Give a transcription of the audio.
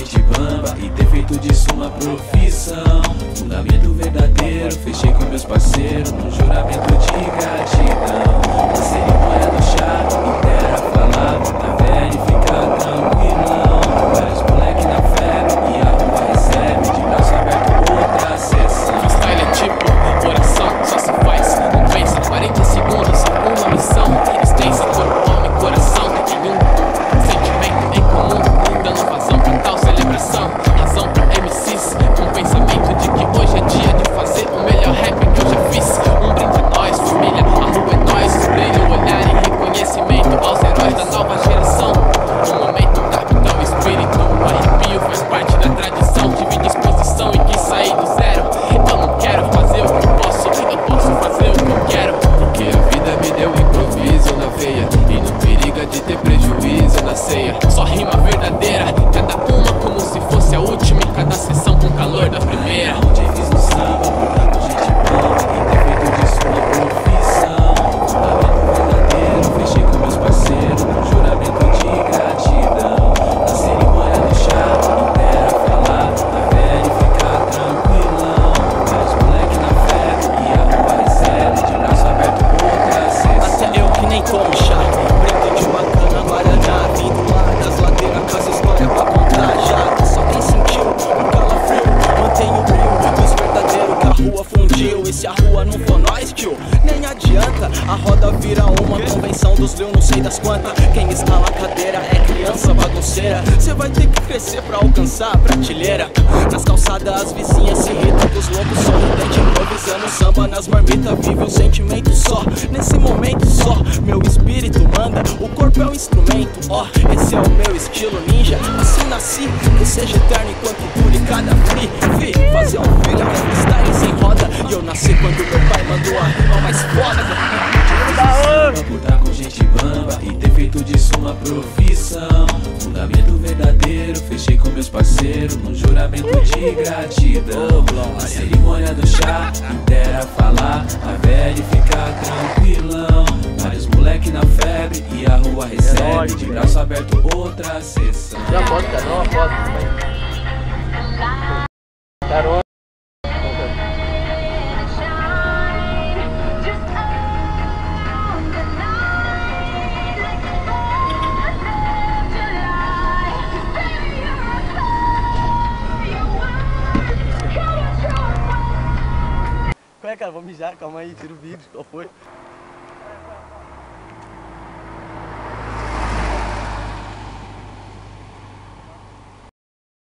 gente bamba e ter feito disso uma profissão. Fundamento verdadeiro, fechei com meus parceiros num juramento de gratidão. Na cerimônia do chá, inteira falar, tá velho e fica tranquilão. Vários moleque na febre e a rua recebe de braço aberto outra sessão. Freestyle é tipo oração, só se faz, não pensa. 40 segundos, uma missão extensa, corpo, alma e coração. Em sentimento em comum, dando vazão pra tal celebração. Razão pra MCs, um pensamento de que hoje é dia de fazer o melhor rap que eu já fiz. Um brinde a nós, família, a rua é nós. Brilho, olhar e reconhecimento aos heróis da nova geração. No momento capta o espírito, o arrepio faz parte da tradição. Tive disposição e quis sair do zero. Eu não quero fazer o que eu posso fazer o que eu quero. Porque a vida me deu improviso na veia e não periga de ter prejuízo na ceia. Só rima verdadeira, cada uma como se fosse a última e cada sessão com calor da primeira. Onde fiz no samba, portanto gente bamba e ter feito disso uma profissão. Fundamento verdadeiro, fechei com meus parceiros num juramento de gratidão. Na cerimônia do chá, inteira falar, tá velho e fica tranquilão. Vários moleque na febre e a rua recebe de braço aberto outra sessão. Até eu que nem tomo chá, preto de bacana, guaraná, vindo lá das ladeiras com as histórias pra contar já. Só quem sentiu o calafrio mantém o brilho dos verdadeiros que a rua fundiu. E se a rua não for nós, tio, nem adianta. A roda vira uma convenção dos leões, não sei das quantas. Quem está na cadeira é criança bagunceira. Cê vai ter que crescer pra alcançar a prateleira. Nas calçadas as vizinhas se irritam com os loucos sorridentes improvisando samba nas marmitas. Vive um sentimento só, nesse momento só. Meu espírito manda, o corpo é o instrumento. Ó, esse é o meu estilo ninja. Assim nasci, que seja eterno enquanto dure cada free. Vi, fazer um filho é freestyle sem roda. E eu nasci quando meu pai mandou a rima mais foda. Por tá com gente bamba e ter feito disso uma profissão. Fundamento verdadeiro, fechei com meus parceiros num juramento de gratidão. Na cerimônia do chá, inteira falar, tá velho e fica tranquilão. Vários moleque na febre e a rua recebe de braço aberto outra sessão. Já pode, cara, não pode. Carona. Qual é, cara? Vou mijar, calma aí, tira o vídeo, qual foi?